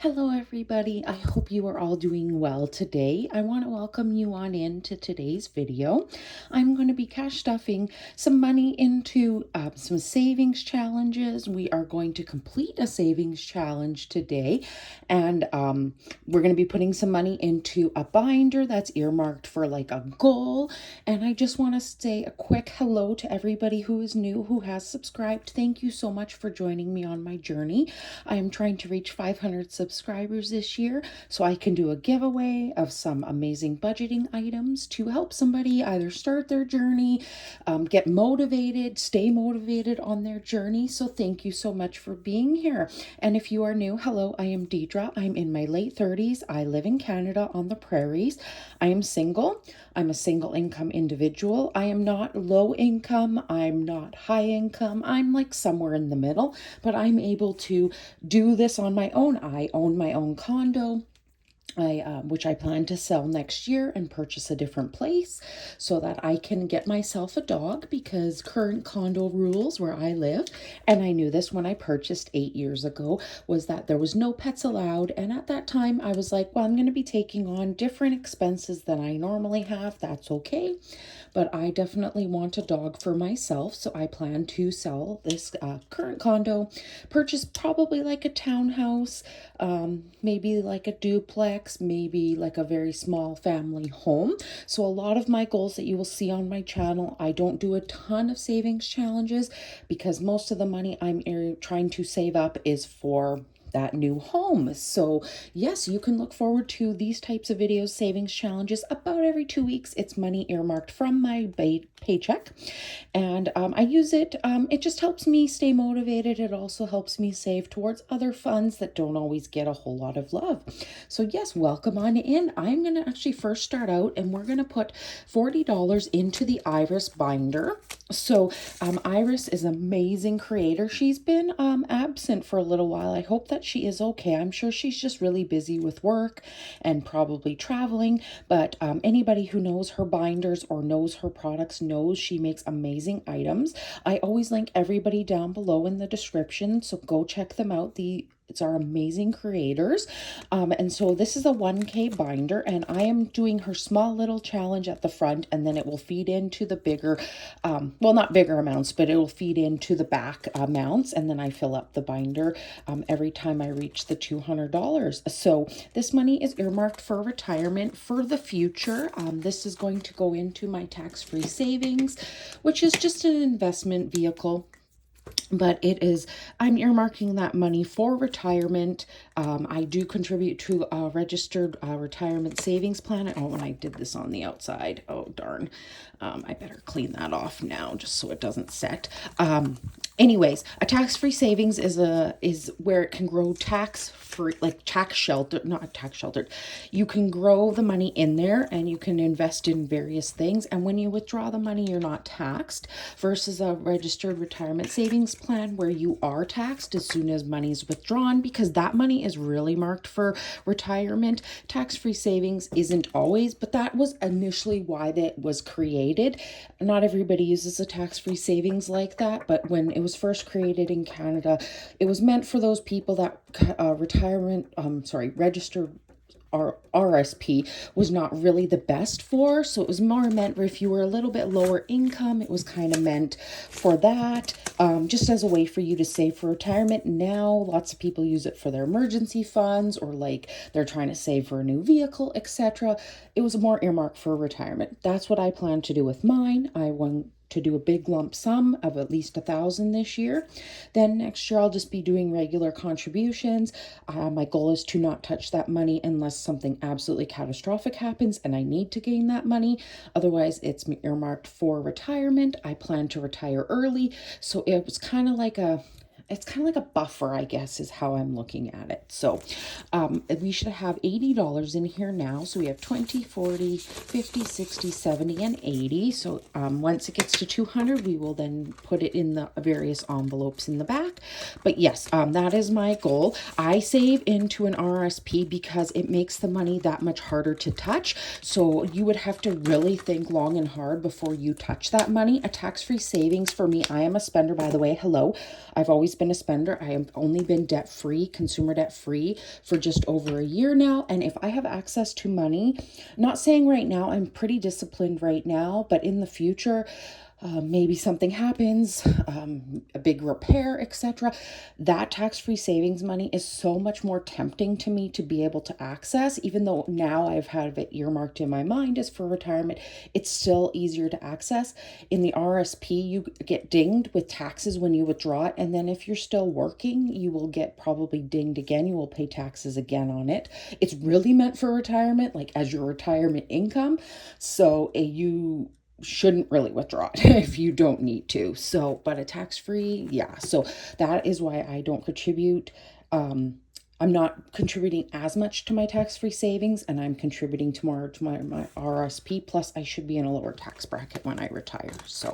Hello, everybody. I hope you are all doing well today. I want to welcome you on into today's video. I'm going to be cash stuffing some money into some savings challenges. We are going to complete a savings challenge today, and we're going to be putting some money into a binder that's earmarked for like a goal. And I just want to say a quick hello to everybody who is new, who has subscribed. Thank you so much for joining me on my journey. I am trying to reach 500 subscribers this year so I can do a giveaway of some amazing budgeting items to help somebody either start their journey, get motivated, stay motivated on their journey. So thank you so much for being here. And if you are new, hello, I am Deidre. I'm in my late 30s. I live in Canada on the prairies. I am single. I'm a single income individual. I am not low income. I'm not high income. I'm like somewhere in the middle, but I'm able to do this on my own. I own my own condo, which I plan to sell next year and purchase a different place so that I can get myself a dog, because current condo rules where I live, and I knew this when I purchased 8 years ago, was that there was no pets allowed. And at that time I was like, well, I'm going to be taking on different expenses than I normally have. That's okay. But I definitely want a dog for myself. So I plan to sell this current condo, purchase probably like a townhouse, maybe like a duplex, maybe like a very small family home. So a lot of my goals that you will see on my channel, I don't do a ton of savings challenges because most of the money I'm trying to save up is for that new home. So yes, you can look forward to these types of videos, savings challenges, about every 2 weeks. It's money earmarked from my paycheck, and I use it. It just helps me stay motivated. It also helps me save towards other funds that don't always get a whole lot of love. So yes, welcome on in. I'm going to actually first start out, and we're going to put $40 into the Iris binder. So Iris is an amazing creator. She's been absent for a little while. I hope that she is okay. I'm sure she's just really busy with work and probably traveling, but anybody who knows her binders or knows her products knows she makes amazing items. I always link everybody down below in the description, so go check them out. It's our amazing creators. And so this is a 1K binder, and I am doing her small little challenge at the front, and then it will feed into the bigger, well, not bigger amounts, but it will feed into the back amounts. And then I fill up the binder every time I reach the $200. So this money is earmarked for retirement for the future. This is going to go into my tax-free savings, which is just an investment vehicle. But I'm earmarking that money for retirement. I do contribute to a registered retirement savings plan. Oh, and I did this on the outside. Oh, darn. I better clean that off now just so it doesn't set. Anyways, a tax-free savings is where it can grow tax-free, like tax sheltered, not tax sheltered. You can grow the money in there and you can invest in various things. And when you withdraw the money, you're not taxed, versus a registered retirement savings plan where you are taxed as soon as money is withdrawn, because that money is really marked for retirement. Tax-free savings isn't always, but that was initially why that was created. Not everybody uses a tax-free savings like that, but when it was first created in Canada, it was meant for those people that registered RSP was not really the best for. So it was more meant if you were a little bit lower income. It was kind of meant for that, just as a way for you to save for retirement. Now lots of people use it for their emergency funds, or like they're trying to save for a new vehicle, etc. It was more earmarked for retirement. That's what I plan to do with mine. I want to do a big lump sum of at least $1,000 this year. Then next year I'll just be doing regular contributions. My goal is to not touch that money unless something absolutely catastrophic happens and I need to gain that money. Otherwise, it's earmarked for retirement. I plan to retire early, so it was kind of like a buffer, I guess, is how I'm looking at it. So we should have $80 in here now. So we have 20, 40, 50, 60, 70, and 80. So once it gets to 200, we will then put it in the various envelopes in the back. But yes, that is my goal. I save into an RSP because it makes the money that much harder to touch. So you would have to really think long and hard before you touch that money. A tax-free savings for me, I am a spender, by the way. Hello. I've always been been a spender. I have only been debt-free, consumer debt-free for just over a year now. And if I have access to money, not saying right now, I'm pretty disciplined right now, but in the future, maybe something happens, a big repair, etc. That tax-free savings money is so much more tempting to me to be able to access, even though now I've had it earmarked in my mind as for retirement, it's still easier to access. In the RSP, you get dinged with taxes when you withdraw it, and then if you're still working, you will get probably dinged again. You will pay taxes again on it. It's really meant for retirement, like as your retirement income. So you shouldn't really withdraw it if you don't need to. So, but a tax-free, yeah. So that is why I don't contribute. I'm not contributing as much to my tax-free savings, and I'm contributing to more to my RSP. Plus, I should be in a lower tax bracket when I retire. So,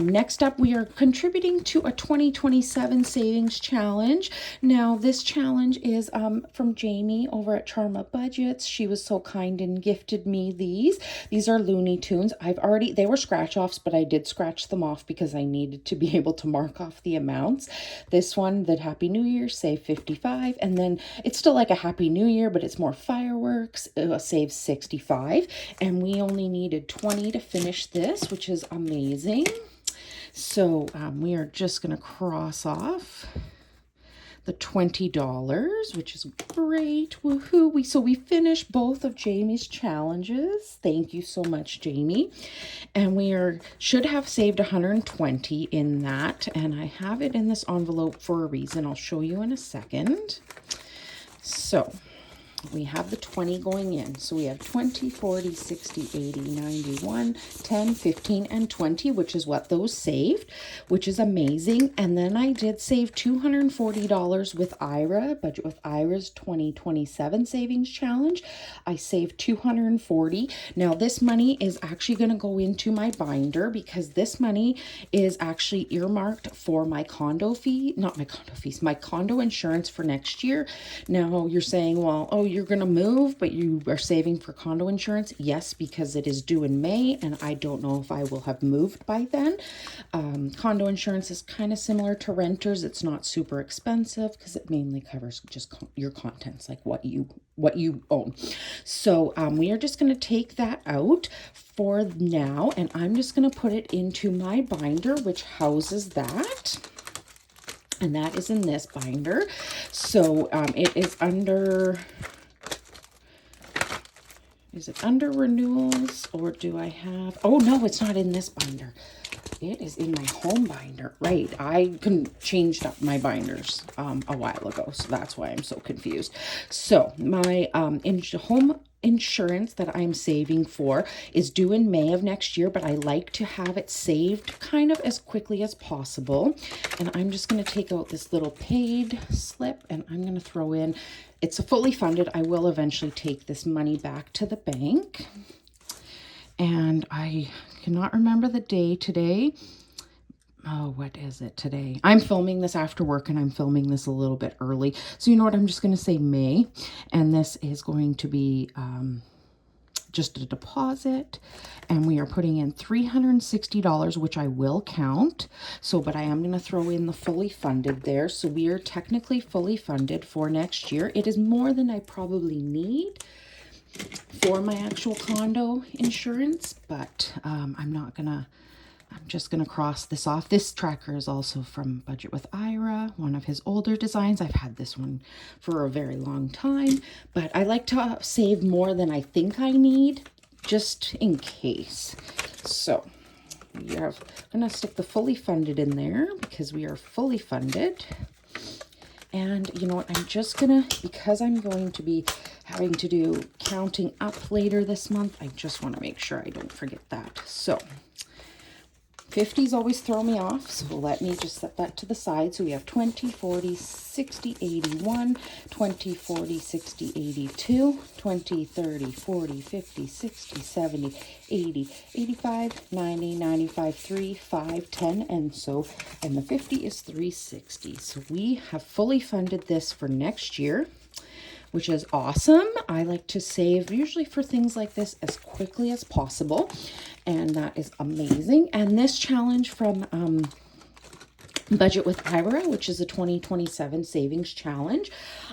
next up, we are contributing to a 2027 savings challenge. Now, this challenge is from Jamie over at Charma Budgets. She was so kind and gifted me these. These are Looney Tunes. They were scratch offs, but I did scratch them off because I needed to be able to mark off the amounts. This one, the Happy New Year, save 55. And then it's still like a Happy New Year, but it's more fireworks, save 65. And we only needed 20 to finish this, which is amazing. So we are just going to cross off the $20, which is great. Woohoo. So we finished both of Jamie's challenges. Thank you so much, Jamie. And should have saved 120 in that. And I have it in this envelope for a reason. I'll show you in a second. So we have the 20 going in. So we have 20, 40, 60, 80, 91, 10, 15, and 20, which is what those saved, which is amazing. And then I did save $240 with IRA, Budget with IRA's 2027 Savings Challenge. I saved $240. Now this money is actually going to go into my binder because this money is actually earmarked for my condo fee, not my condo fees, my condo insurance for next year. Now you're saying, well, oh, you're going to move, but you are saving for condo insurance. Yes, because it is due in May, and I don't know if I will have moved by then. Condo insurance is kind of similar to renters. It's not super expensive because it mainly covers just your contents, like what you own. So we are just going to take that out for now, and I'm just going to put it into my binder, which houses that. And that is in this binder. So it is under... Is it under renewals, or do I have... Oh, no, it's not in this binder. It is in my home binder. Right. I changed up my binders a while ago, so that's why I'm so confused. So my home insurance that I'm saving for is due in May of next year, but I like to have it saved kind of as quickly as possible. And I'm just going to take out this little paid slip, and I'm going to throw in... It's a fully funded. I will eventually take this money back to the bank. And I cannot remember the day today. Oh, what is it today? I'm filming this after work, and I'm filming this a little bit early. So you know what? I'm just going to say May. And this is going to be just a deposit. And we are putting in $360, which I will count. So, but I am going to throw in the fully funded there. So we are technically fully funded for next year. It is more than I probably need for my actual condo insurance, but I'm just going to cross this off. This tracker is also from Budget with Ira, one of his older designs. I've had this one for a very long time, but I like to save more than I think I need, just in case. So we are going to stick the fully funded in there because we are fully funded. And you know what, I'm just going to, because I'm going to be having to do counting up later this month, I just want to make sure I don't forget that. So 50s always throw me off, so let me just set that to the side. So we have 20, 40, 60, 81, 20, 40, 60, 82, 20, 30, 40, 50, 60, 70, 80, 85, 90, 95, 3, 5, 10, and the 50 is 360. So we have fully funded this for next year, which is awesome. I like to save usually for things like this as quickly as possible, and that is amazing. And this challenge from Budget with Ira, which is a 2027 savings challenge.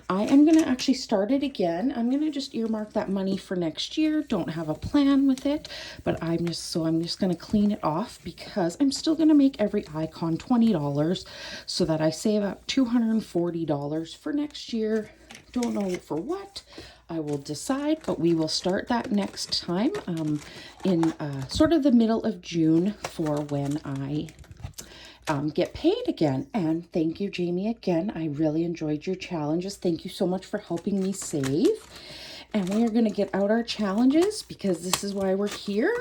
I am going to actually start it again. I'm going to just earmark that money for next year. Don't have a plan with it, but I'm just going to clean it off because I'm still going to make every icon $20 so that I save up $240 for next year. Don't know for what. I will decide, but we will start that next time in sort of the middle of June for when I get paid again. And thank you, Jamie, again. I really enjoyed your challenges. Thank you so much for helping me save. And we are going to get out our challenges because this is why we're here.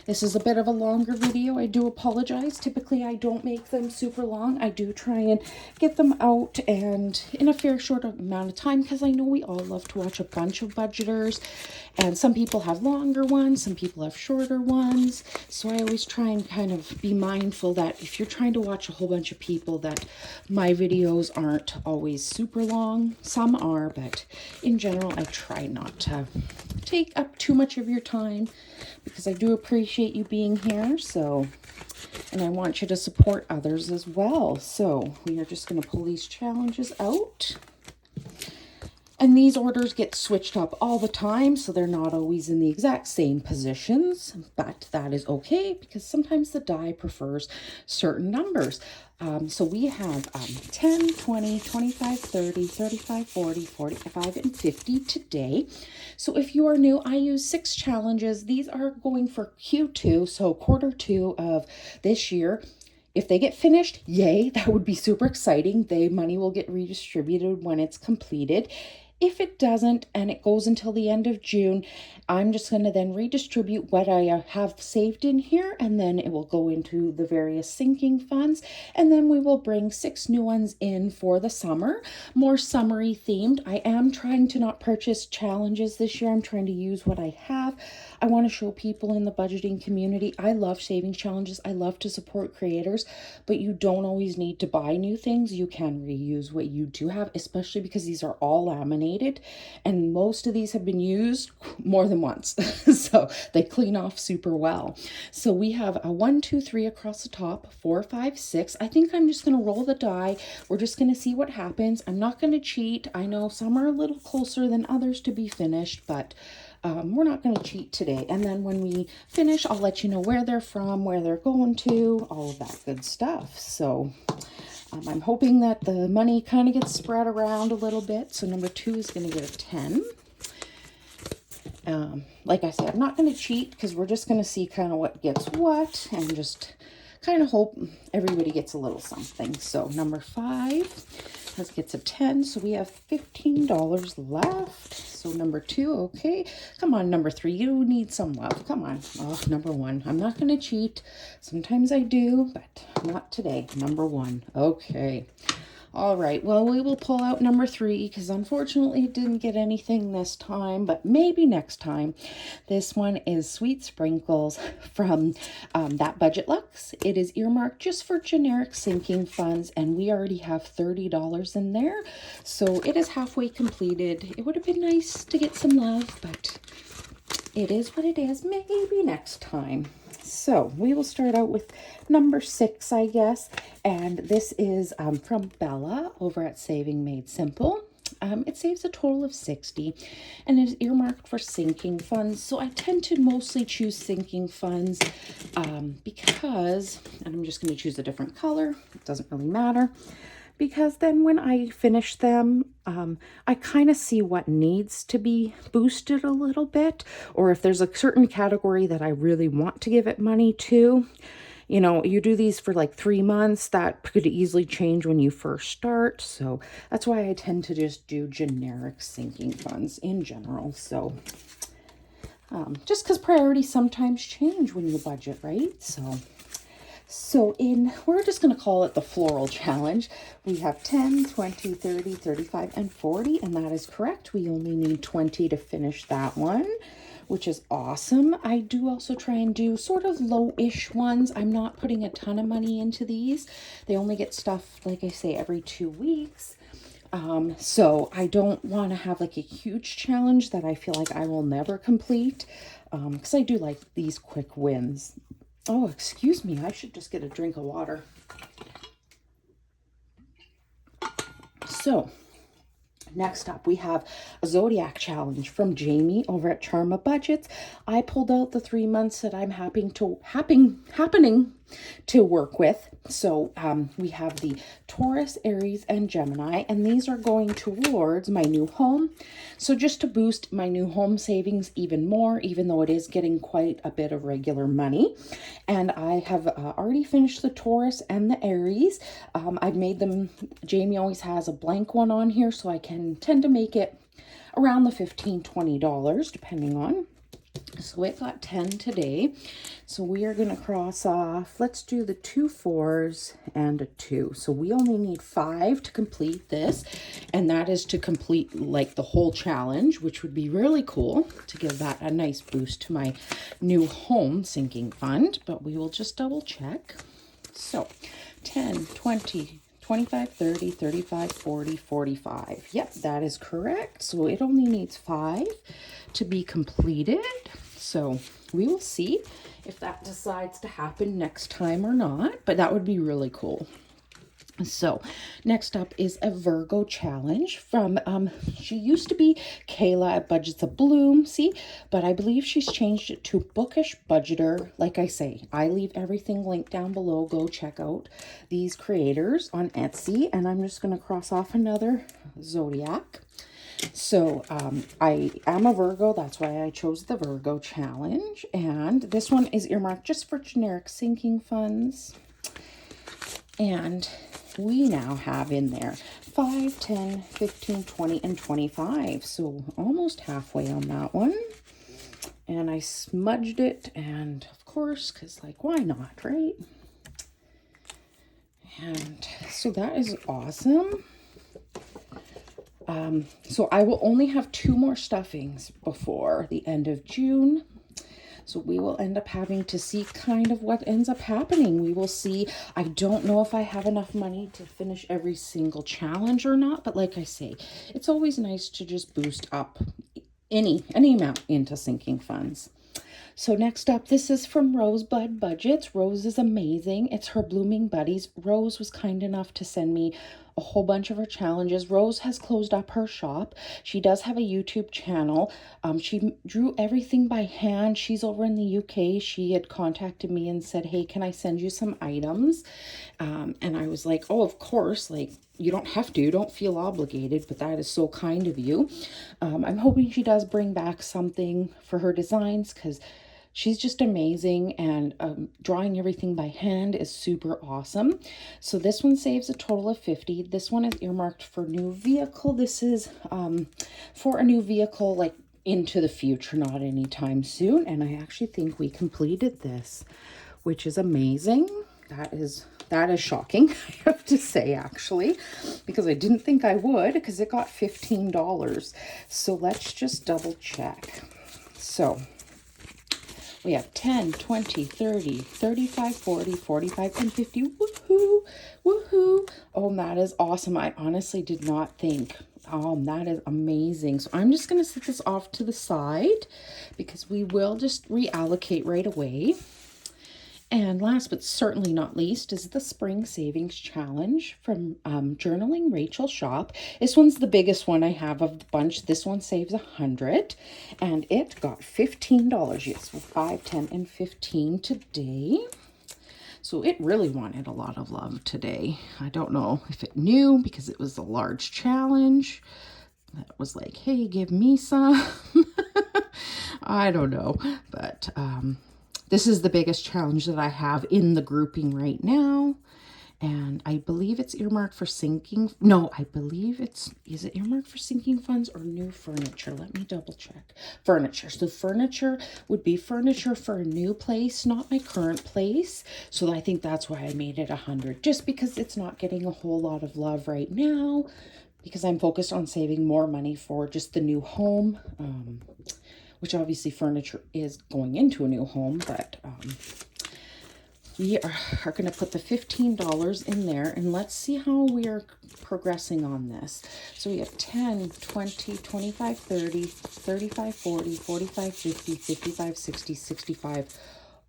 This is a bit of a longer video. I do apologize. Typically, I don't make them super long. I do try and get them out and in a fair short amount of time because I know we all love to watch a bunch of budgeters. And some people have longer ones, some people have shorter ones. So I always try and kind of be mindful that if you're trying to watch a whole bunch of people, that my videos aren't always super long. Some are, but in general, I try not to take up too much of your time because I do appreciate you being here. So, and I want you to support others as well. So we are just going to pull these challenges out. And these orders get switched up all the time, so they're not always in the exact same positions, but that is okay because sometimes the die prefers certain numbers. So we have 10, 20, 25, 30, 35, 40, 45, and 50 today. So if you are new, I use 6 challenges. These are going for Q2, so quarter 2 of this year. If they get finished, yay, that would be super exciting. The money will get redistributed when it's completed. If it doesn't and it goes until the end of June, I'm just going to then redistribute what I have saved in here, and then it will go into the various sinking funds, and then we will bring 6 new ones in for the summer, more summery themed. I am trying to not purchase challenges this year. I'm trying to use what I have. I want to show people in the budgeting community I love savings challenges. I love to support creators, but you don't always need to buy new things. You can reuse what you do have, especially because these are all laminated and most of these have been used more than once. So they clean off super well. So we have a 1, 2, 3 across the top, 4, 5, 6. I think I'm just going to roll the die. We're just going to see what happens. I'm not going to cheat. I know some are a little closer than others to be finished, but we're not going to cheat today. And then when we finish, I'll let you know where they're from, where they're going to, all of that good stuff. So I'm hoping that the money kind of gets spread around a little bit. So number 2 is going to get a 10. Like I said, I'm not going to cheat because we're just going to see kind of what gets what and just kind of hope everybody gets a little something. So number 5 gets a 10. So we have $15 left. So number 2, okay. Come on, number 3, you need some love. Come on. Oh, number 1. I'm not going to cheat. Sometimes I do, but not today. Number 1. Okay. All right, well, we will pull out number 3 because unfortunately it didn't get anything this time, but maybe next time. This one is Sweet Sprinkles from That Budget Lux. It is earmarked just for generic sinking funds, and we already have $30 in there. So it is halfway completed. It would have been nice to get some love, but it is what it is. Maybe next time. So we will start out with number 6, I guess. And this is from Bella over at Saving Made Simple. It saves a total of 60 and it is earmarked for sinking funds. So I tend to mostly choose sinking funds because, and I'm just going to choose a different color. It doesn't really matter. Because then when I finish them, I kind of see what needs to be boosted a little bit, or if there's a certain category that I really want to give it money to. You know, you do these for like 3 months, that could easily change when you first start. So that's why I tend to just do generic sinking funds in general. So just because priorities sometimes change when you budget, right? So we're just going to call it the floral challenge. We have 10, 20, 30, 35, and 40, and that is correct. We only need 20 to finish that one, which is awesome. I do also try and do sort of low-ish ones. I'm not putting a ton of money into these. They only get stuff, like I say, every 2 weeks. So I don't want to have like a huge challenge that I feel like I will never complete, because I do like these quick wins. Oh, excuse me. I should just get a drink of water. So next up, we have a Zodiac challenge from Jamie over at Charma Budgets. I pulled out the 3 months that I'm happening to work with. So we have the Taurus, Aries, and Gemini, and these are going towards my new home. So just to boost my new home savings even more, even though it is getting quite a bit of regular money. And I have already finished the Taurus and the Aries. I've made them, Jamie always has a blank one on here, so I can tend to make it around the $15, $20, depending on. So it got 10 today. So we are going to cross off, let's do the 2 4s and a 2. So we only need 5 to complete this. And that is to complete like the whole challenge, which would be really cool to give that a nice boost to my new home sinking fund. But we will just double check. So 10, 20, 25, 30, 35, 40, 45. Yep, that is correct. So it only needs 5 to be completed. So we will see if that decides to happen next time or not, but that would be really cool. So next up is a Virgo challenge from, she used to be Kayla at Budgets of Bloom, see, but I believe she's changed it to Bookish Budgeter. Like I say, I leave everything linked down below. Go check out these creators on Etsy, and I'm just going to cross off another Zodiac. So I am a Virgo. That's why I chose the Virgo challenge. And this one is earmarked just for generic sinking funds. And we now have in there 5, 10, 15, 20, and 25. So almost halfway on that one. And I smudged it. And of course, because like, why not, right? And so that is awesome. So I will only have 2 more stuffings before the end of June. So we will end up having to see kind of what ends up happening. We will see. I don't know if I have enough money to finish every single challenge or not. But like I say, it's always nice to just boost up any amount into sinking funds. So next up, this is from Rosebud Budgets. Rose is amazing. It's her Blooming Buddies. Rose was kind enough to send me a whole bunch of her challenges. Rose has closed up her shop. She does have a YouTube channel. She drew everything by hand. She's over in the UK. She had contacted me and said, hey, can I send you some items? And I was like, oh, of course. Like, you don't have to. Don't feel obligated, but that is so kind of you. I'm hoping she does bring back something for her designs because she's just amazing, and drawing everything by hand is super awesome. So this one saves a total of 50. This one is earmarked for new vehicle. This is for a new vehicle like into the future, not anytime soon. And I actually think we completed this, which is amazing. That is shocking, I have to say, actually, because I didn't think I would, because it got $15. So let's just double check. So we have 10, 20, 30, 35, 40, 45, and 50. Woohoo! Woohoo! Oh, that is awesome. I honestly did not think. That is amazing. So I'm just going to set this off to the side because we will just reallocate right away. And last but certainly not least is the Spring Savings Challenge from Journaling Rachel Shop. This one's the biggest one I have of the bunch. This one saves $100 and it got $15. Yes, so 5, 10, and 15 today. So it really wanted a lot of love today. I don't know if it knew because it was a large challenge. That was like, hey, give me some. I don't know, but this is the biggest challenge that I have in the grouping right now. And I believe it's earmarked for sinking. No, I believe is it earmarked for sinking funds or new furniture? Let me double check. Furniture. So furniture would be furniture for a new place, not my current place. So I think that's why I made it 100, just because it's not getting a whole lot of love right now, because I'm focused on saving more money for just the new home. Which obviously furniture is going into a new home, but we are going to put the $15 in there, and let's see how we are progressing on this. So we have 10, 20, 25, 30, 35, 40, 45, 50, 55, 60, 65.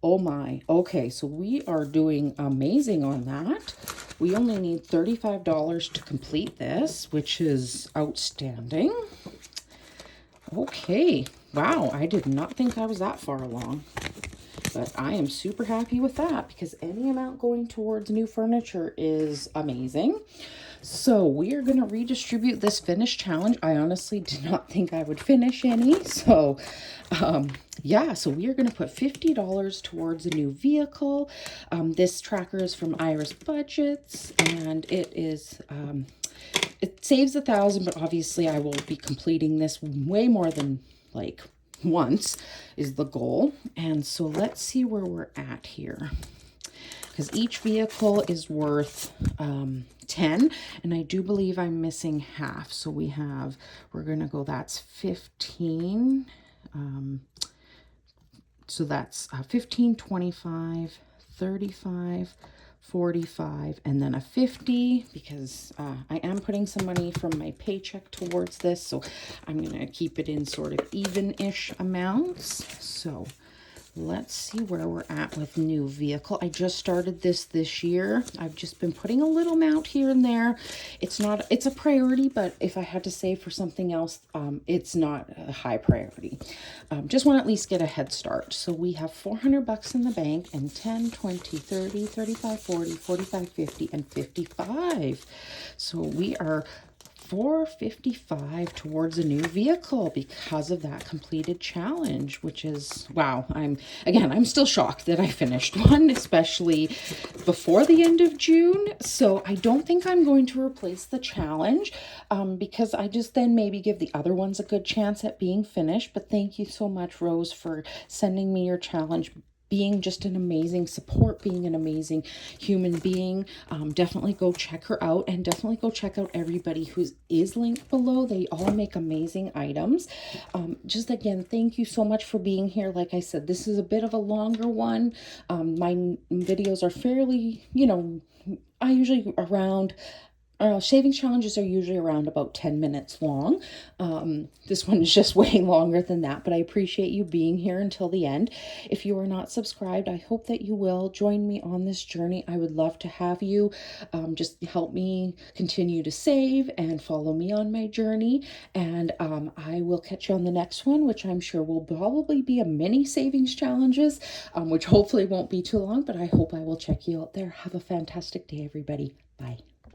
Oh my. Okay, so we are doing amazing on that. We only need $35 to complete this, which is outstanding. Okay. Wow, I did not think I was that far along. But I am super happy with that because any amount going towards new furniture is amazing. So we are going to redistribute this finish challenge. I honestly did not think I would finish any. So yeah, so we are going to put $50 towards a new vehicle. This tracker is from Iris Budgets, and it is it saves 1,000, but obviously I will be completing this way more than like once is the goal. And so let's see where we're at here, because each vehicle is worth 10, and I do believe I'm missing half. So we're gonna go, that's 15. So that's 15, 25, 35, 45, and then a 50, because I am putting some money from my paycheck towards this, so I'm going to keep it in sort of even-ish amounts. So let's see where we're at with new vehicle. I just started this year. I've just been putting a little amount here and there. It's a priority, but if I had to save for something else, it's not a high priority. Just want to at least get a head start. So we have $400 in the bank, and 10, 20, 30, 35, 40, 45, 50, and 55. So we are $455 towards a new vehicle because of that completed challenge, which is, wow. I'm still shocked that I finished one, especially before the end of June. So I don't think I'm going to replace the challenge because I just then maybe give the other ones a good chance at being finished. But thank you so much, Rose, for sending me your challenge, being just an amazing support, being an amazing human being. Definitely go check her out, and definitely go check out everybody who is linked below. They all make amazing items. Just again, thank you so much for being here. Like I said, this is a bit of a longer one. My videos are fairly, I usually around savings challenges are usually around about 10 minutes long. This one is just way longer than that, but I appreciate you being here until the end. If you are not subscribed, I hope that you will join me on this journey. I would love to have you. Just help me continue to save and follow me on my journey. And I will catch you on the next one, which I'm sure will probably be a mini savings challenges, which hopefully won't be too long, but I hope I will check you out there. Have a fantastic day, everybody. Bye.